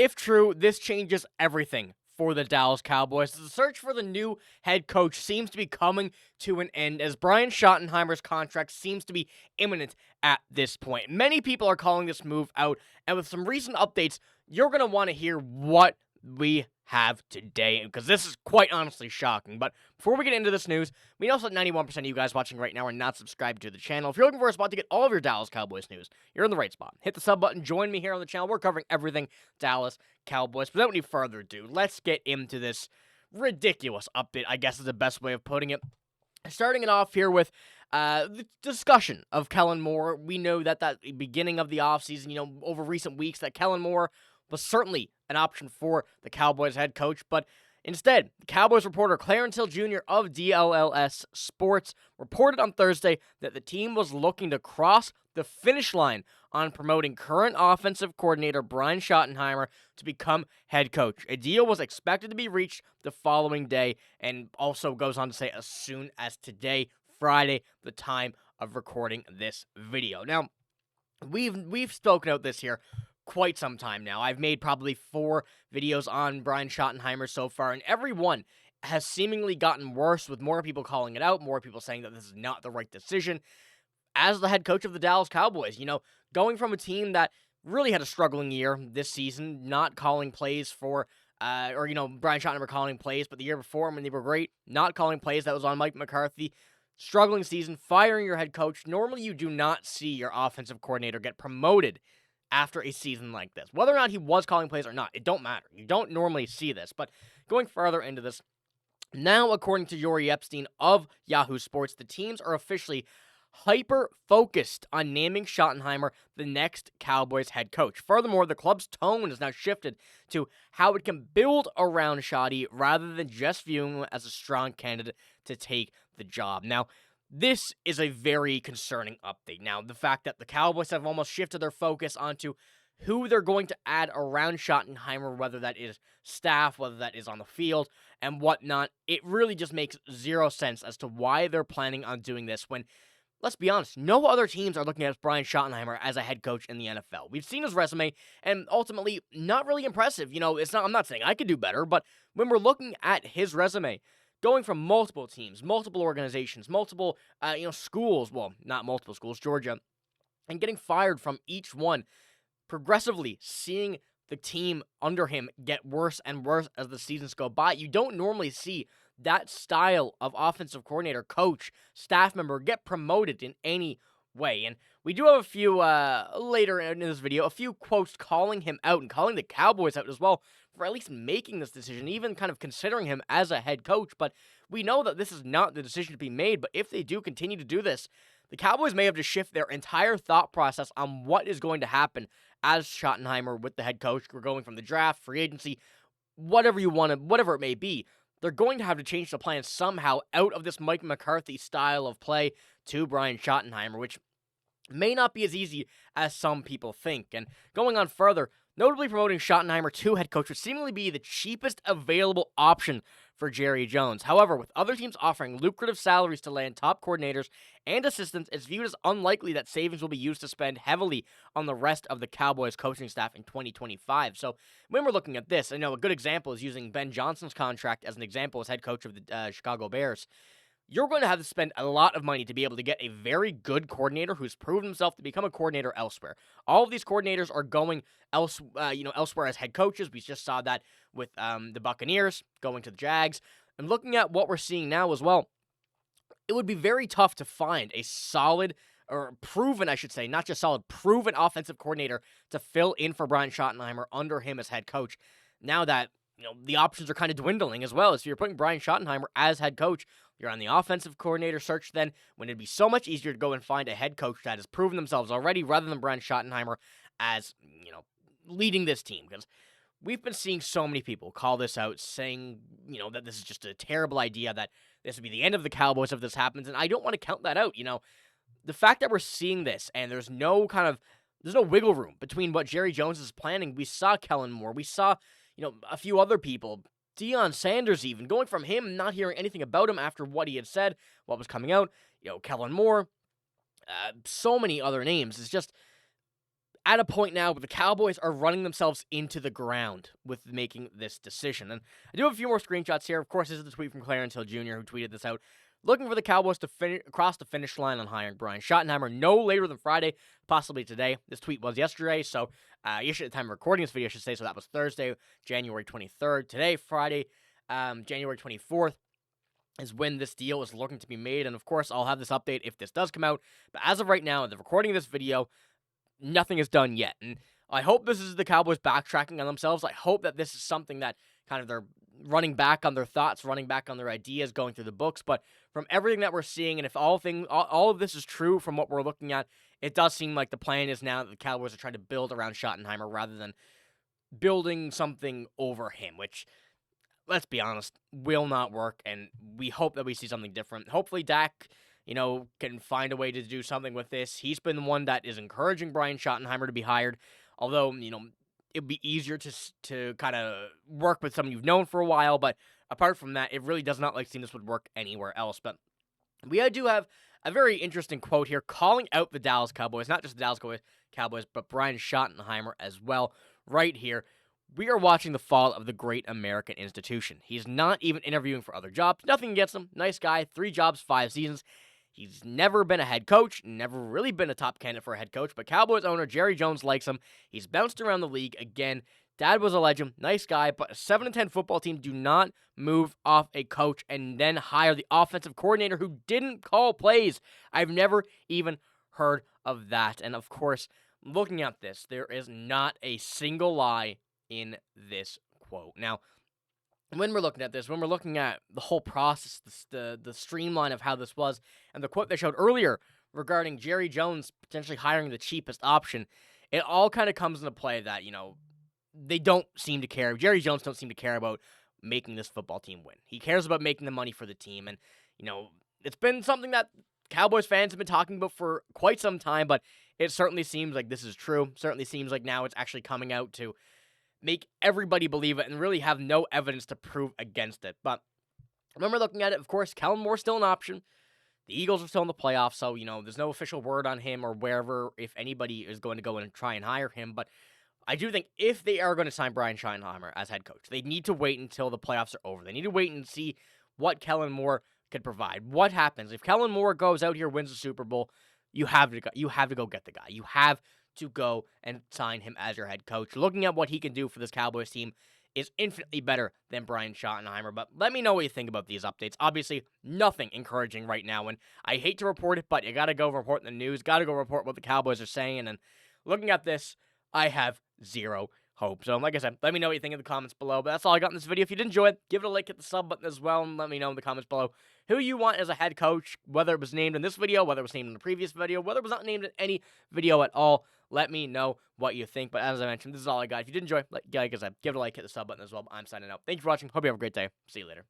If true, this changes everything for the Dallas Cowboys. The search for the new head coach seems to be coming to an end as Brian Schottenheimer's contract seems to be imminent at this point. Many people are calling this move out, and with some recent updates, you're going to want to hear what we have today, because this is quite honestly shocking. But before we get into this news, we know that 91% of you guys watching right now are not subscribed to the channel. If you're looking for a spot to get all of your Dallas Cowboys news, you're in the right spot. Hit the sub button, join me here on the channel. We're covering everything Dallas Cowboys. But without any further ado, let's get into this ridiculous update, I guess is the best way of putting it. Starting it off here with the discussion of Kellen Moore. We know that the beginning of the offseason, over recent weeks, that Kellen Moore was certainly an option for the Cowboys head coach, but instead, the Cowboys reporter Clarence Hill Jr. of DLLS Sports reported on Thursday that the team was looking to cross the finish line on promoting current offensive coordinator Brian Shottenheimer to become head coach. A deal was expected to be reached the following day, and also goes on to say as soon as today, Friday, the time of recording this video. Now, we've spoken out this here quite some time now. I've made probably 4 videos on Brian Shottenheimer so far, and every one has seemingly gotten worse, with more people calling it out, more people saying that this is not the right decision. As the head coach of the Dallas Cowboys, going from a team that really had a struggling year this season, not calling plays for, Brian Shottenheimer calling plays, but the year before when they were great, not calling plays, that was on Mike McCarthy. Struggling season, firing your head coach. Normally, you do not see your offensive coordinator get promoted after a season like this. Whether or not he was calling plays or not, it don't matter. You don't normally see this. But going further into this, now according to Yori Epstein of Yahoo Sports, the teams are officially hyper-focused on naming Schottenheimer the next Cowboys head coach. Furthermore, the club's tone has now shifted to how it can build around Shotty rather than just viewing him as a strong candidate to take the job. Now, this is a very concerning update. Now, the fact that the Cowboys have almost shifted their focus onto who they're going to add around Schottenheimer, whether that is staff, whether that is on the field, and whatnot, it really just makes zero sense as to why they're planning on doing this when, let's be honest, no other teams are looking at Brian Schottenheimer as a head coach in the NFL. We've seen his resume, and ultimately, not really impressive. I'm not saying I could do better, but when we're looking at his resume, going from multiple teams, multiple organizations, multiple, schools, well, not multiple schools, Georgia, and getting fired from each one, progressively seeing the team under him get worse and worse as the seasons go by. You don't normally see that style of offensive coordinator, coach, staff member get promoted in any way. And we do have a few, later in this video, a few quotes calling him out and calling the Cowboys out as well for at least making this decision, even kind of considering him as a head coach. But we know that this is not the decision to be made, but if they do continue to do this, the Cowboys may have to shift their entire thought process on what is going to happen as Schottenheimer with the head coach. We're going from the draft, free agency, whatever it may be. They're going to have to change the plan somehow out of this Mike McCarthy style of play to Brian Schottenheimer, which may not be as easy as some people think. And going on further, notably promoting Schottenheimer to head coach would seemingly be the cheapest available option for Jerry Jones. However, with other teams offering lucrative salaries to land top coordinators and assistants, it's viewed as unlikely that savings will be used to spend heavily on the rest of the Cowboys coaching staff in 2025. So when we're looking at this, I know a good example is using Ben Johnson's contract as an example as head coach of the Chicago Bears. You're going to have to spend a lot of money to be able to get a very good coordinator who's proven himself to become a coordinator elsewhere. All of these coordinators are going elsewhere as head coaches. We just saw that with the Buccaneers going to the Jags. And looking at what we're seeing now as well, it would be very tough to find a solid, or proven, I should say, not just solid, proven offensive coordinator to fill in for Brian Schottenheimer under him as head coach. Now that the options are kind of dwindling as well. So you're putting Brian Schottenheimer as head coach. You're on the offensive coordinator search then, when it'd be so much easier to go and find a head coach that has proven themselves already rather than Brian Schottenheimer as, leading this team. Because we've been seeing so many people call this out, saying, that this is just a terrible idea, that this would be the end of the Cowboys if this happens. And I don't want to count that out. The fact that we're seeing this and there's no wiggle room between what Jerry Jones is planning. We saw Kellen Moore. We saw, a few other people, Deion Sanders even, going from him, not hearing anything about him after what he had said, what was coming out, Kellen Moore, so many other names. It's just, at a point now where the Cowboys are running themselves into the ground with making this decision. And I do have a few more screenshots here. Of course, this is the tweet from Clarence Hill Jr., who tweeted this out. Looking for the Cowboys to cross the finish line on hiring Brian Shottenheimer no later than Friday, possibly today. This tweet was yesterday, so yesterday at the time of recording this video, I should say, so that was Thursday, January 23rd. Today, Friday, January 24th. Is when this deal is looking to be made, and of course, I'll have this update if this does come out. But as of right now, the recording of this video, nothing is done yet. And I hope this is the Cowboys backtracking on themselves. I hope that this is something that kind of they're running back on their thoughts, running back on their ideas, going through the books. But from everything that we're seeing, and if all of this is true from what we're looking at, it does seem like the plan is now that the Cowboys are trying to build around Schottenheimer rather than building something over him, which, let's be honest, will not work, and we hope that we see something different. Hopefully Dak, can find a way to do something with this. He's been the one that is encouraging Brian Shottenheimer to be hired, although, it'd be easier to kind of work with someone you've known for a while, but apart from that, it really does not seem this would work anywhere else. But we do have a very interesting quote here calling out the Dallas Cowboys, not just the Dallas Cowboys, but Brian Schottenheimer as well, right here. We are watching the fall of the great American institution. He's not even interviewing for other jobs. Nothing against him. Nice guy. 3 jobs, 5 seasons. He's never been a head coach. Never really been a top candidate for a head coach. But Cowboys owner Jerry Jones likes him. He's bounced around the league again. Dad was a legend. Nice guy. But a 7-10 football team do not move off a coach and then hire the offensive coordinator who didn't call plays. I've never even heard of that. And of course, looking at this, there is not a single lie in this quote. Now, when we're looking at this, when we're looking at the whole process, the streamline of how this was, and the quote they showed earlier regarding Jerry Jones potentially hiring the cheapest option, it all kind of comes into play that, they don't seem to care. Jerry Jones don't seem to care about making this football team win. He cares about making the money for the team, and, it's been something that Cowboys fans have been talking about for quite some time, but it certainly seems like this is true. Certainly seems like now it's actually coming out to make everybody believe it and really have no evidence to prove against it. But when we're looking at it, of course, Kellen Moore's still an option. The Eagles are still in the playoffs, so, there's no official word on him or wherever, if anybody is going to go in and try and hire him. But I do think if they are going to sign Brian Schottenheimer as head coach, they need to wait until the playoffs are over. They need to wait and see what Kellen Moore could provide. What happens? If Kellen Moore goes out here, wins the Super Bowl, you have to go get the guy. You have to go and sign him as your head coach. Looking at what he can do for this Cowboys team is infinitely better than Brian Shottenheimer. But let me know what you think about these updates. Obviously, nothing encouraging right now, and I hate to report it, but you got to go report the news, got to go report what the Cowboys are saying, and looking at this, I have zero hope. So, like I said, let me know what you think in the comments below. But that's all I got in this video. If you did enjoy it, give it a like, hit the sub button as well, and let me know in the comments below who you want as a head coach, whether it was named in this video, whether it was named in the previous video, whether it was not named in any video at all. Let me know what you think. But as I mentioned, this is all I got. If you did enjoy, like I said, give it a like, hit the sub button as well. I'm signing out. Thank you for watching. Hope you have a great day. See you later.